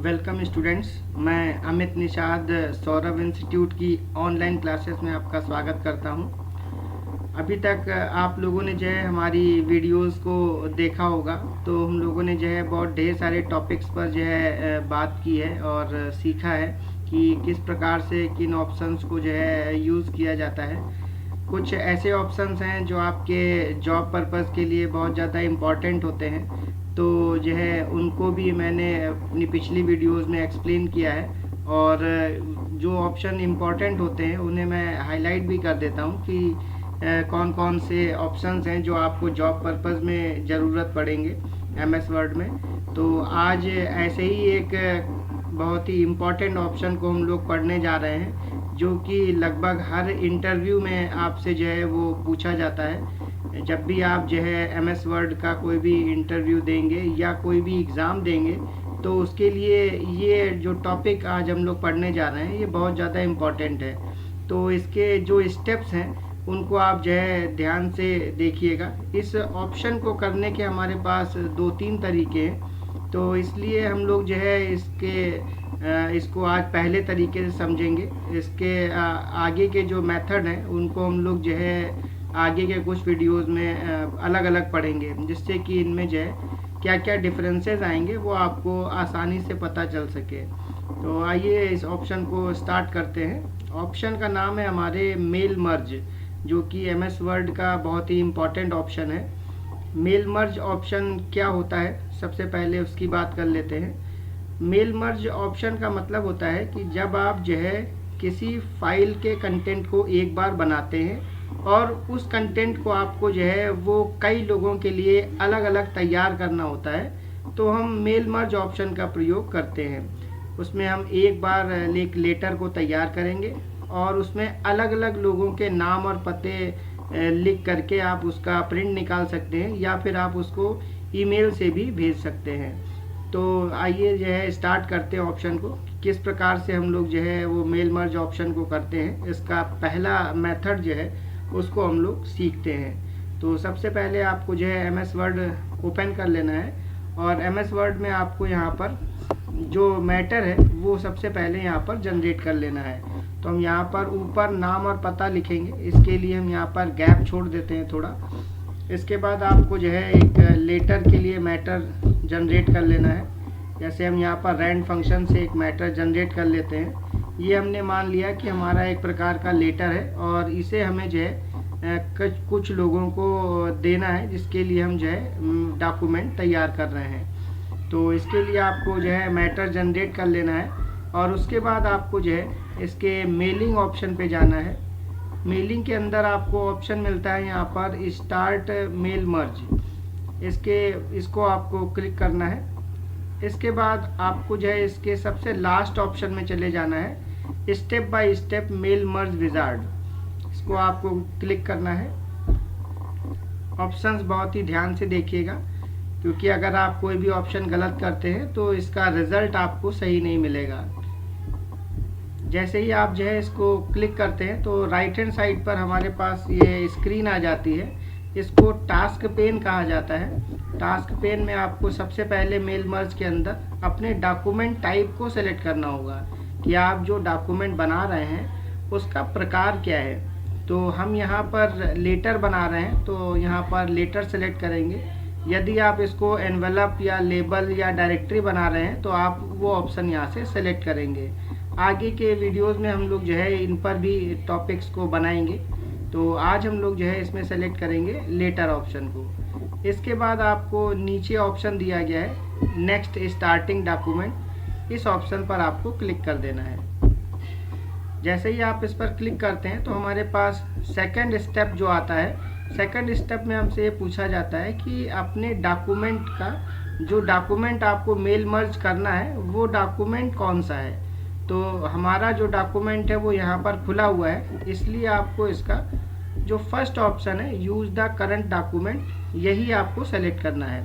Welcome students. मैं Amit Nishad Saurabh institute की online classes में आपका स्वागत करता हूं। अभी तक आप लोगों ने जो है हमारी वीडियोस को देखा होगा, तो हम लोगों ने जो है बहुत ढेर सारे टॉपिक्स पर जो है बात की है और सीखा है कि किस प्रकार से किन ऑप्शंस को जो है यूज़ किया जाता है। कुछ ऐसे ऑप्शंस हैं जो आपके जॉब पर्पज़ के लिए बहुत ज़्यादा इम्पॉर्टेंट होते हैं, तो जो है उनको भी मैंने अपनी पिछली वीडियोस में एक्सप्लेन किया है। और जो ऑप्शन इम्पॉर्टेंट होते हैं उन्हें मैं हाईलाइट भी कर देता हूँ कि कौन कौन से ऑप्शंस हैं जो आपको जॉब पर्पज़ में ज़रूरत पड़ेंगे एमएस वर्ड में। तो आज ऐसे ही एक बहुत ही इम्पॉर्टेंट ऑप्शन को हम लोग पढ़ने जा रहे हैं, जो कि लगभग हर इंटरव्यू में आपसे जो है वो पूछा जाता है। जब भी आप जो है एमएस वर्ड का कोई भी इंटरव्यू देंगे या कोई भी एग्ज़ाम देंगे, तो उसके लिए ये जो टॉपिक आज हम लोग पढ़ने जा रहे हैं ये बहुत ज़्यादा इम्पॉर्टेंट है। तो इसके जो स्टेप्स हैं उनको आप जो है ध्यान से देखिएगा। इस ऑप्शन को करने के हमारे पास 2-3 तरीके हैं, तो इसलिए हम लोग जो है इसको आज पहले तरीके से समझेंगे। इसके आगे के जो मेथड हैं उनको हम लोग जो है आगे के कुछ वीडियोस में अलग अलग पढ़ेंगे, जिससे कि इनमें जो है क्या क्या डिफरेंसेस आएंगे वो आपको आसानी से पता चल सके। तो आइए इस ऑप्शन को स्टार्ट करते हैं। ऑप्शन का नाम है हमारे मेल मर्ज, जो कि एमएस वर्ड का बहुत ही इम्पॉर्टेंट ऑप्शन है। मेल मर्ज ऑप्शन क्या होता है, सबसे पहले उसकी बात कर लेते हैं। मेल मर्ज ऑप्शन का मतलब होता है कि जब आप जो है किसी फाइल के कंटेंट को एक बार बनाते हैं और उस कंटेंट को आपको जो है वो कई लोगों के लिए अलग अलग तैयार करना होता है, तो हम मेल मर्ज ऑप्शन का प्रयोग करते हैं। उसमें हम एक बार एक लेटर को तैयार करेंगे और उसमें अलग अलग लोगों के नाम और पते लिख करके आप उसका प्रिंट निकाल सकते हैं, या फिर आप उसको ईमेल से भी भेज सकते हैं। तो आइए जो है स्टार्ट करते हैं ऑप्शन को, किस प्रकार से हम लोग जो है वो मेल मर्ज ऑप्शन को करते हैं। इसका पहला मेथड जो है उसको हम लोग सीखते हैं। तो सबसे पहले आपको जो है एमएस वर्ड ओपन कर लेना है, और एमएस वर्ड में आपको यहाँ पर जो मैटर है वो सबसे पहले यहाँ पर जनरेट कर लेना है। तो हम यहाँ पर ऊपर नाम और पता लिखेंगे, इसके लिए हम यहाँ पर गैप छोड़ देते हैं थोड़ा। इसके बाद आपको जो है एक लेटर के लिए मैटर जनरेट कर लेना है। जैसे हम यहाँ पर रैंड फंक्शन से एक मैटर जनरेट कर लेते हैं। ये हमने मान लिया कि हमारा एक प्रकार का लेटर है और इसे हमें जो है कुछ लोगों को देना है, जिसके लिए हम जो है डॉक्यूमेंट तैयार कर रहे हैं। तो इसके लिए आपको जो है मैटर जनरेट कर लेना है, और उसके बाद आपको जो है इसके मेलिंग ऑप्शन पे जाना है। मेलिंग के अंदर आपको ऑप्शन मिलता है यहाँ पर स्टार्ट मेल मर्ज, इसको आपको क्लिक करना है। इसके बाद आपको जो है इसके सबसे लास्ट ऑप्शन में चले जाना है, step by step mail merge wizard, इसको आपको क्लिक करना है। ऑप्शंस बहुत ही ध्यान से देखिएगा, क्योंकि अगर आप कोई भी ऑप्शन गलत करते हैं तो इसका रिजल्ट आपको सही नहीं मिलेगा। जैसे ही आप जो है इसको क्लिक करते हैं तो राइट हैंड साइड पर हमारे पास ये स्क्रीन आ जाती है। इसको टास्क पेन कहा जाता है। टास्क पेन में आपको सबसे पहले मेल मर्ज के अंदर अपने डॉक्यूमेंट टाइप को सेलेक्ट करना होगा कि आप जो डॉक्यूमेंट बना रहे हैं उसका प्रकार क्या है। तो हम यहाँ पर लेटर बना रहे हैं, तो यहाँ पर लेटर सेलेक्ट करेंगे। यदि आप इसको एनवेलप या लेबल या डायरेक्टरी बना रहे हैं तो आप वो ऑप्शन यहाँ से सेलेक्ट करेंगे। आगे के वीडियोस में हम लोग जो है इन पर भी टॉपिक्स को बनाएंगे। तो आज हम लोग जो है इसमें सेलेक्ट करेंगे लेटर ऑप्शन को। इसके बाद आपको नीचे ऑप्शन दिया गया है नेक्स्ट स्टार्टिंग डॉक्यूमेंट, इस ऑप्शन पर आपको क्लिक कर देना है। जैसे ही आप इस पर क्लिक करते हैं तो हमारे पास सेकंड स्टेप जो आता है, सेकंड स्टेप में हमसे ये पूछा जाता है कि अपने डॉक्यूमेंट का जो डॉक्यूमेंट आपको मेल मर्ज करना है वो डॉक्यूमेंट कौन सा है। तो हमारा जो डॉक्यूमेंट है वो यहाँ पर खुला हुआ है, इसलिए आपको इसका जो फर्स्ट ऑप्शन है यूज़ द करंट डॉक्यूमेंट, यही आपको सेलेक्ट करना है।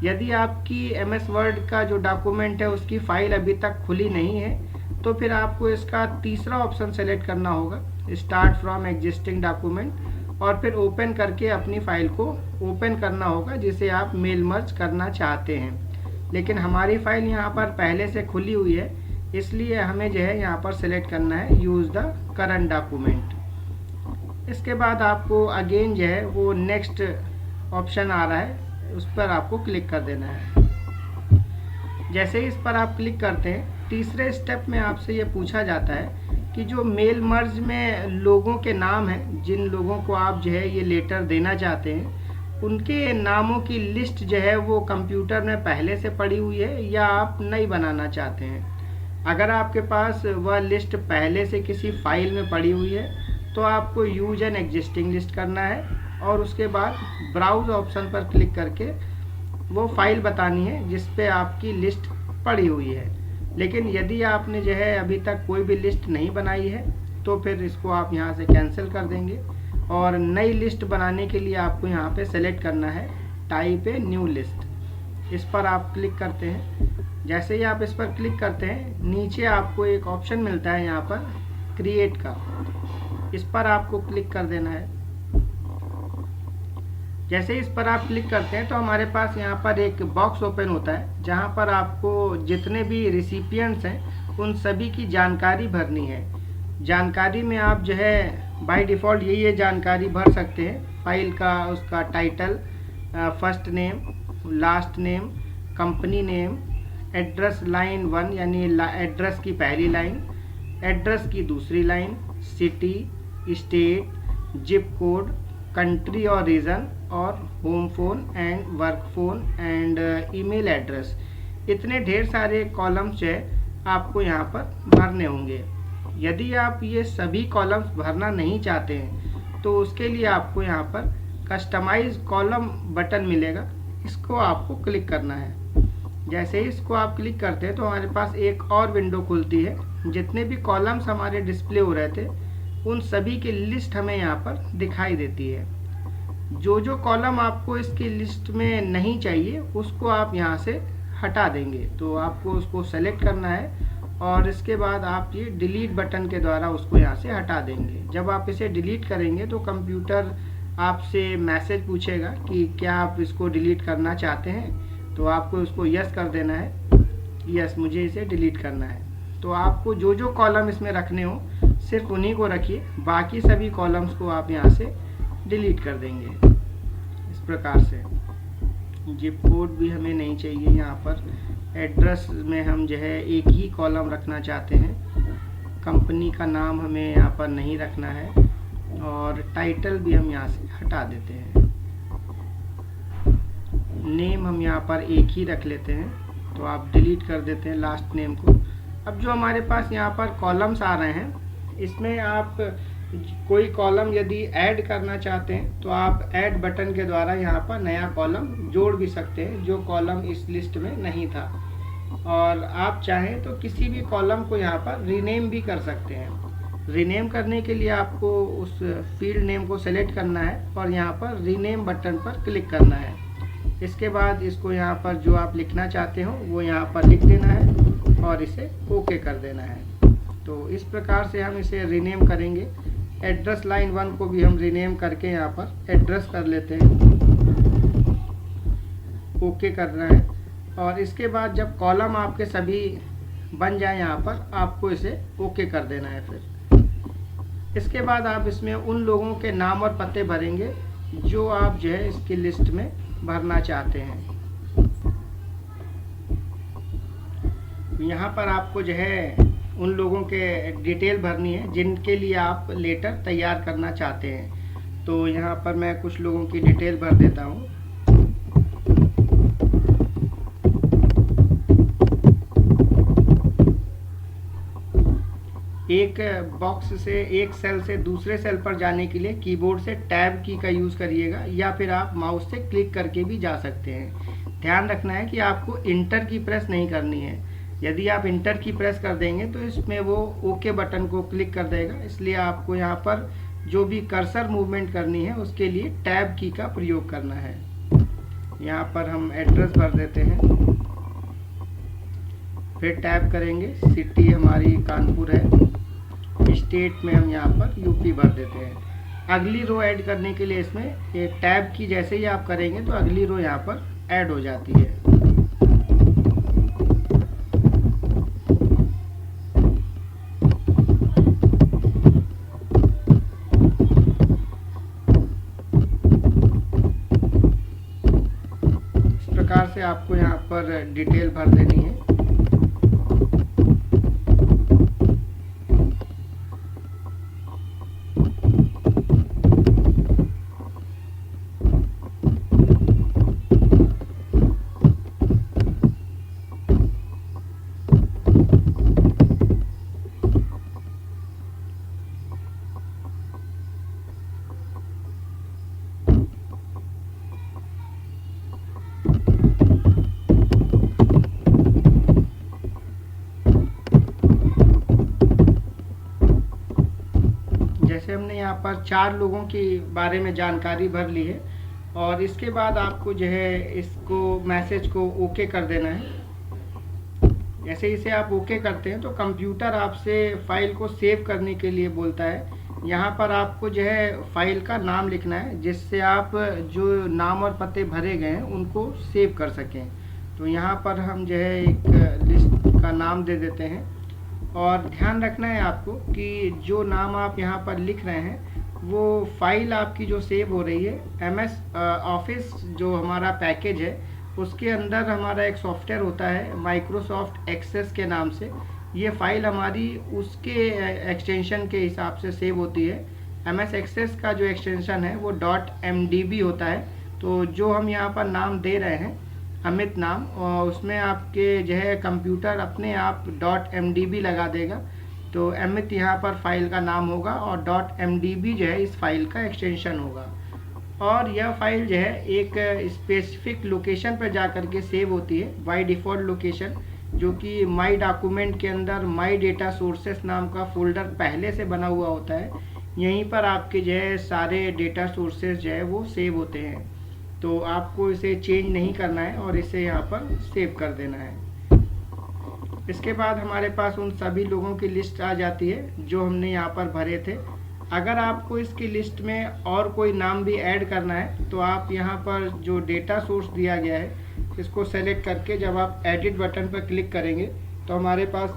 यदि आपकी एमएस वर्ड का जो डॉक्यूमेंट है उसकी फ़ाइल अभी तक खुली नहीं है, तो फिर आपको इसका तीसरा ऑप्शन सेलेक्ट करना होगा, स्टार्ट फ्रॉम एग्जिस्टिंग डॉक्यूमेंट, और फिर ओपन करके अपनी फ़ाइल को ओपन करना होगा जिसे आप मेल मर्ज करना चाहते हैं। लेकिन हमारी फाइल यहाँ पर पहले से खुली हुई है, इसलिए हमें जो है यहाँ पर सेलेक्ट करना है यूज़ द करंट डॉक्यूमेंट। इसके बाद आपको अगेन जो है वो नेक्स्ट ऑप्शन आ रहा है, उस पर आपको क्लिक कर देना है। जैसे ही इस पर आप क्लिक करते हैं, तीसरे स्टेप में आपसे ये पूछा जाता है कि जो मेल मर्ज में लोगों के नाम हैं, जिन लोगों को आप जो है ये लेटर देना चाहते हैं, उनके नामों की लिस्ट जो है वो कंप्यूटर में पहले से पड़ी हुई है या आप नई बनाना चाहते हैं। अगर आपके पास वह लिस्ट पहले से किसी फाइल में पड़ी हुई है तो आपको यूज एन एग्जिस्टिंग लिस्ट करना है और उसके बाद ब्राउज ऑप्शन पर क्लिक करके वो फाइल बतानी है जिस पे आपकी लिस्ट पड़ी हुई है। लेकिन यदि आपने जो है अभी तक कोई भी लिस्ट नहीं बनाई है तो फिर इसको आप यहाँ से कैंसिल कर देंगे और नई लिस्ट बनाने के लिए आपको यहाँ पे सेलेक्ट करना है टाइप ए न्यू लिस्ट। इस पर आप क्लिक करते हैं। जैसे ही आप इस पर क्लिक करते हैं, नीचे आपको एक ऑप्शन मिलता है यहाँ पर क्रिएट का, इस पर आपको क्लिक कर देना है। जैसे इस पर आप क्लिक करते हैं तो हमारे पास यहाँ पर एक बॉक्स ओपन होता है जहाँ पर आपको जितने भी रिसिपिएंट्स हैं उन सभी की जानकारी भरनी है। जानकारी में आप जो है बाय डिफ़ॉल्ट ये जानकारी भर सकते हैं, फाइल का उसका title, first name, last name, company name, address line 1 यानी एड्रेस की पहली लाइन, एड्रेस की दूसरी line, city, state, zip code, country और रीजन, और home phone and work phone and email address. इतने ढेर सारे कॉलम्स जो है आपको यहाँ पर भरने होंगे। यदि आप ये सभी कॉलम्स भरना नहीं चाहते हैं तो उसके लिए आपको यहाँ पर कस्टमाइज कॉलम बटन मिलेगा, इसको आपको क्लिक करना है। जैसे ही इसको आप क्लिक करते हैं तो हमारे पास एक और विंडो खुलती है। जितने भी कॉलम्स हमारे डिस्प्ले हो रहे थे उन सभी की लिस्ट हमें यहाँ पर दिखाई देती है। जो जो कॉलम आपको इसकी लिस्ट में नहीं चाहिए उसको आप यहाँ से हटा देंगे। तो आपको उसको सेलेक्ट करना है और इसके बाद आप ये डिलीट बटन के द्वारा उसको यहाँ से हटा देंगे। जब आप इसे डिलीट करेंगे तो कंप्यूटर आपसे मैसेज पूछेगा कि क्या आप इसको डिलीट करना चाहते हैं, तो आपको उसको यस कर देना है, यस मुझे इसे डिलीट करना है। तो आपको जो जो कॉलम इसमें रखने हो सिर्फ उन्हीं को रखिए, बाकी सभी कॉलम्स को आप यहाँ से डिलीट कर देंगे। इस प्रकार से जिप कोड भी हमें नहीं चाहिए यहाँ पर। एड्रेस में हम जो है एक ही कॉलम रखना चाहते हैं। कंपनी का नाम हमें यहाँ पर नहीं रखना है और टाइटल भी हम यहाँ से हटा देते हैं। नेम हम यहाँ पर एक ही रख लेते हैं, तो आप डिलीट कर देते हैं लास्ट नेम को। अब जो हमारे पास यहाँ पर कॉलम्स आ रहे हैं, इसमें आप कोई कॉलम यदि ऐड करना चाहते हैं तो आप ऐड बटन के द्वारा यहाँ पर नया कॉलम जोड़ भी सकते हैं जो कॉलम इस लिस्ट में नहीं था। और आप चाहें तो किसी भी कॉलम को यहाँ पर रीनेम भी कर सकते हैं। रीनेम करने के लिए आपको उस फील्ड नेम को सेलेक्ट करना है और यहाँ पर रीनेम बटन पर क्लिक करना है। इसके बाद इसको यहाँ पर जो आप लिखना चाहते हो वो यहाँ पर लिख देना है और इसे ओके कर देना है। तो इस प्रकार से हम इसे रीनेम करेंगे। एड्रेस लाइन 1 को भी हम रीनेम करके यहाँ पर एड्रेस कर लेते हैं, ओके करना है। और इसके बाद जब कॉलम आपके सभी बन जाए यहाँ पर आपको इसे ओके कर देना है। फिर इसके बाद आप इसमें उन लोगों के नाम और पते भरेंगे जो आप जो है इसकी लिस्ट में भरना चाहते हैं। यहाँ पर आपको जो है उन लोगों के डिटेल भरनी है जिनके लिए आप लेटर तैयार करना चाहते हैं। तो यहाँ पर मैं कुछ लोगों की डिटेल भर देता हूँ। एक बॉक्स से एक सेल से दूसरे सेल पर जाने के लिए कीबोर्ड से टैब की का यूज़ करिएगा या फिर आप माउस से क्लिक करके भी जा सकते हैं। ध्यान रखना है कि आपको इंटर की प्रेस नहीं करनी है। यदि आप इंटर की प्रेस कर देंगे तो इसमें वो ओके बटन को क्लिक कर देगा। इसलिए आपको यहाँ पर जो भी कर्सर मूवमेंट करनी है उसके लिए टैब की का प्रयोग करना है। यहाँ पर हम एड्रेस भर देते हैं, फिर टैब करेंगे। सिटी हमारी कानपुर है, स्टेट में हम यहाँ पर यूपी भर देते हैं। अगली रो ऐड करने के लिए इसमें ये टैब की जैसे ही आप करेंगे तो अगली रो यहाँ पर ऐड हो जाती है। आपको यहाँ पर डिटेल भर देनी है। जैसे हमने यहाँ पर 4 लोगों के बारे में जानकारी भर ली है और इसके बाद आपको जो है इसको मैसेज को ओके कर देना है। जैसे इसे आप ओके करते हैं तो कंप्यूटर आपसे फाइल को सेव करने के लिए बोलता है। यहाँ पर आपको जो है फाइल का नाम लिखना है जिससे आप जो नाम और पते भरे गए हैं उनको सेव कर सकें। तो यहाँ पर हम जो है एक लिस्ट का नाम दे देते हैं और ध्यान रखना है आपको कि जो नाम आप यहाँ पर लिख रहे हैं वो फाइल आपकी जो सेव हो रही है MS ऑफिस जो हमारा पैकेज है उसके अंदर हमारा एक सॉफ्टवेयर होता है माइक्रोसॉफ्ट एक्सेस के नाम से। ये फाइल हमारी उसके एक्सटेंशन के हिसाब से सेव होती है। MS एक्सेस का जो एक्सटेंशन है वो .mdb होता है। तो जो हम यहाँ पर नाम दे रहे हैं अमित नाम, और उसमें आपके जो है कंप्यूटर अपने आप .mdb लगा देगा। तो अमित यहाँ पर फाइल का नाम होगा और .mdb जो है इस फाइल का एक्सटेंशन होगा। और यह फाइल जो है एक स्पेसिफिक लोकेशन पर जा कर के सेव होती है बाय डिफ़ॉल्ट लोकेशन, जो कि माई डॉक्यूमेंट के अंदर माई डेटा सोर्सेस नाम का फोल्डर पहले से बना हुआ होता है। यहीं पर आपके जो है सारे डेटा सोर्सेस जो है वो सेव होते हैं। तो आपको इसे चेंज नहीं करना है और इसे यहाँ पर सेव कर देना है। इसके बाद हमारे पास उन सभी लोगों की लिस्ट आ जाती है जो हमने यहाँ पर भरे थे। अगर आपको इसकी लिस्ट में और कोई नाम भी ऐड करना है तो आप यहाँ पर जो डेटा सोर्स दिया गया है इसको सेलेक्ट करके जब आप एडिट बटन पर क्लिक करेंगे तो हमारे पास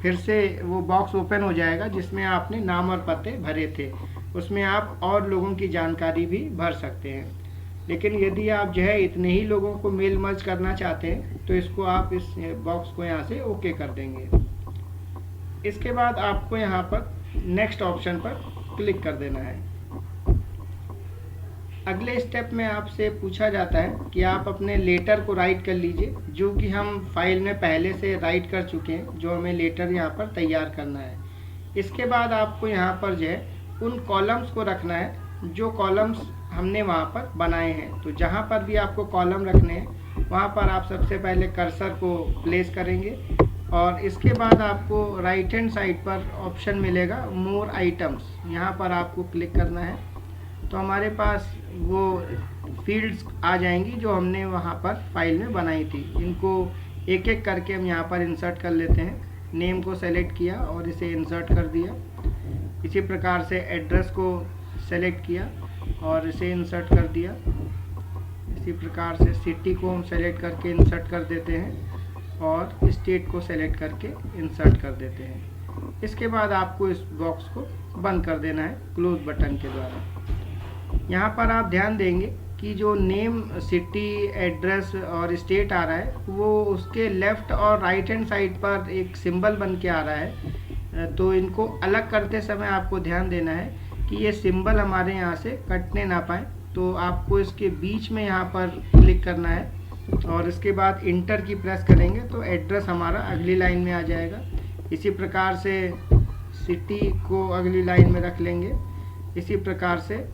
फिर से वो बॉक्स ओपन हो जाएगा जिसमें आपने नाम और पते भरे थे। उसमें आप और लोगों की जानकारी भी भर सकते हैं। लेकिन यदि आप जो है इतने ही लोगों को मेल मर्ज करना चाहते हैं तो इसको आप इस बॉक्स को यहाँ से ओके कर देंगे। इसके बाद आपको यहाँ पर नेक्स्ट ऑप्शन पर क्लिक कर देना है। अगले स्टेप में आपसे पूछा जाता है कि आप अपने लेटर को राइट कर लीजिए, जो कि हम फाइल में पहले से राइट कर चुके हैं, जो हमें लेटर यहाँ पर तैयार करना है। इसके बाद आपको यहाँ पर जो है उन कॉलम्स को रखना है जो कॉलम्स हमने वहाँ पर बनाए हैं। तो जहाँ पर भी आपको कॉलम रखने हैं वहाँ पर आप सबसे पहले कर्सर को प्लेस करेंगे और इसके बाद आपको राइट हैंड साइड पर ऑप्शन मिलेगा मोर आइटम्स, यहाँ पर आपको क्लिक करना है। तो हमारे पास वो फील्ड्स आ जाएंगी जो हमने वहाँ पर फाइल में बनाई थी। इनको एक एक करके हम यहाँ पर इंसर्ट कर लेते हैं। नेम को सेलेक्ट किया और इसे इंसर्ट कर दिया। इसी प्रकार से एड्रेस को सेलेक्ट किया और इसे इंसर्ट कर दिया। इसी प्रकार से सिटी को हम सेलेक्ट करके इंसर्ट कर देते हैं और स्टेट को सेलेक्ट करके इंसर्ट कर देते हैं। इसके बाद आपको इस बॉक्स को बंद कर देना है क्लोज बटन के द्वारा। यहाँ पर आप ध्यान देंगे कि जो नेम, सिटी, एड्रेस और स्टेट आ रहा है वो उसके लेफ़्ट और राइट हैंड साइड पर एक सिंबल बन के आ रहा है। तो इनको अलग करते समय आपको ध्यान देना है कि ये सिंबल हमारे यहाँ से कटने ना पाए। तो आपको इसके बीच में यहाँ पर क्लिक करना है और इसके बाद इंटर की प्रेस करेंगे तो एड्रेस हमारा अगली लाइन में आ जाएगा। इसी प्रकार से सिटी को अगली लाइन में रख लेंगे। इसी प्रकार से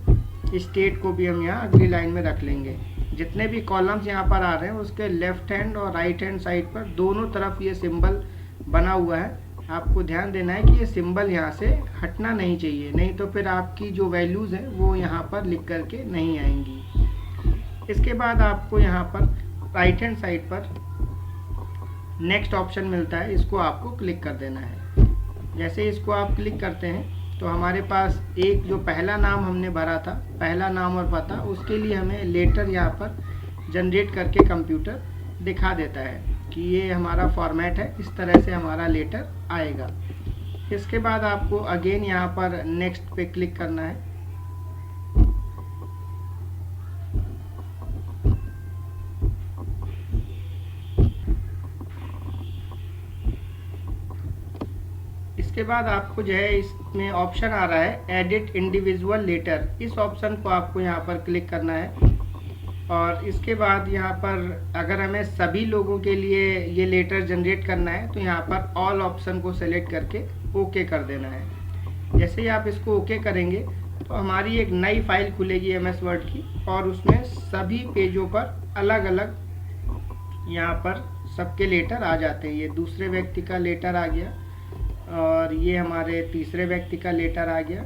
स्टेट को भी हम यहाँ अगली लाइन में रख लेंगे। जितने भी कॉलम्स यहाँ पर आ रहे हैं उसके लेफ्ट हैंड और राइट हैंड साइड पर दोनों तरफ ये सिंबल बना हुआ है। आपको ध्यान देना है कि ये सिंबल यहाँ से हटना नहीं चाहिए, नहीं तो फिर आपकी जो वैल्यूज़ हैं वो यहाँ पर लिख करके नहीं आएंगी। इसके बाद आपको यहाँ पर राइट हैंड साइड पर नेक्स्ट ऑप्शन मिलता है, इसको आपको क्लिक कर देना है। जैसे इसको आप क्लिक करते हैं तो हमारे पास एक जो पहला नाम हमने भरा था, पहला नाम और पता, उसके लिए हमें लेटर यहाँ पर जनरेट करके कंप्यूटर दिखा देता है कि ये हमारा फॉर्मेट है, इस तरह से हमारा लेटर आएगा। इसके बाद आपको अगेन यहाँ पर नेक्स्ट पे क्लिक करना है। इसके बाद आपको जो है इसमें ऑप्शन आ रहा है एडिट इंडिविजुअल लेटर, इस ऑप्शन को आपको यहाँ पर क्लिक करना है। और इसके बाद यहाँ पर अगर हमें सभी लोगों के लिए ये लेटर जनरेट करना है तो यहाँ पर ऑल ऑप्शन को सेलेक्ट करके ओके कर देना है। जैसे ही आप इसको ओके करेंगे तो हमारी एक नई फाइल खुलेगी MS वर्ड की, और उसमें सभी पेजों पर अलग अलग यहाँ पर सबके लेटर आ जाते हैं। ये दूसरे व्यक्ति का लेटर आ गया, और ये हमारे तीसरे व्यक्ति का लेटर आ गया,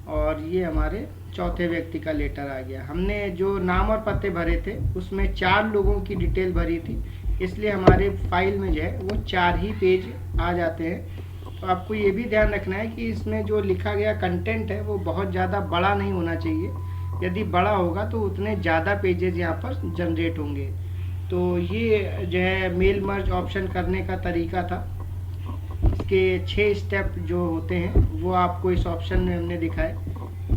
और ये हमारे चौथे व्यक्ति का लेटर आ गया। हमने जो नाम और पते भरे थे उसमें 4 लोगों की डिटेल भरी थी, इसलिए हमारे फाइल में जो है वो 4 ही पेज आ जाते हैं। तो आपको ये भी ध्यान रखना है कि इसमें जो लिखा गया कंटेंट है वो बहुत ज़्यादा बड़ा नहीं होना चाहिए। यदि बड़ा होगा तो उतने ज़्यादा पेजेस यहाँ पर जनरेट होंगे। तो ये जो है मेल मर्ज ऑप्शन करने का तरीका था। इसके 6 स्टेप जो होते हैं वो आपको इस ऑप्शन में हमने दिखाए।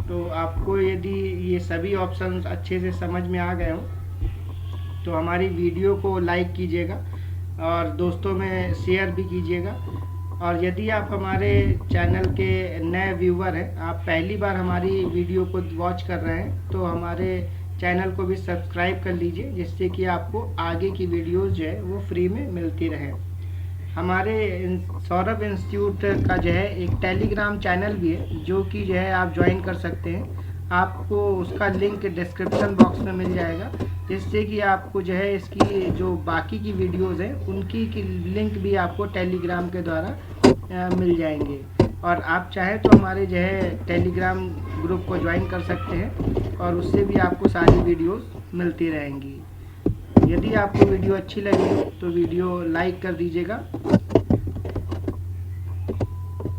तो आपको यदि ये सभी ऑप्शंस अच्छे से समझ में आ गए हों तो हमारी वीडियो को लाइक कीजिएगा और दोस्तों में शेयर भी कीजिएगा। और यदि आप हमारे चैनल के नए व्यूवर हैं, आप पहली बार हमारी वीडियो को वॉच कर रहे हैं, तो हमारे चैनल को भी सब्सक्राइब कर लीजिए, जिससे कि आपको आगे की वीडियोस जो है वो फ्री में मिलती रहे। हमारे सौरभ इंस्टीट्यूट का जो है एक टेलीग्राम चैनल भी है, जो कि जो है आप ज्वाइन कर सकते हैं। आपको उसका लिंक डिस्क्रिप्शन बॉक्स में मिल जाएगा, जिससे कि आपको जो है इसकी जो बाकी की वीडियोस हैं उनकी की लिंक भी आपको टेलीग्राम के द्वारा मिल जाएंगे। और आप चाहें तो हमारे जो है टेलीग्राम ग्रुप को ज्वाइन कर सकते हैं, और उससे भी आपको सारी वीडियोस मिलती रहेंगी। यदि आपको वीडियो अच्छी लगी तो वीडियो लाइक कर दीजिएगा।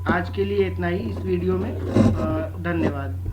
आज के लिए इतना ही इस वीडियो में। धन्यवाद।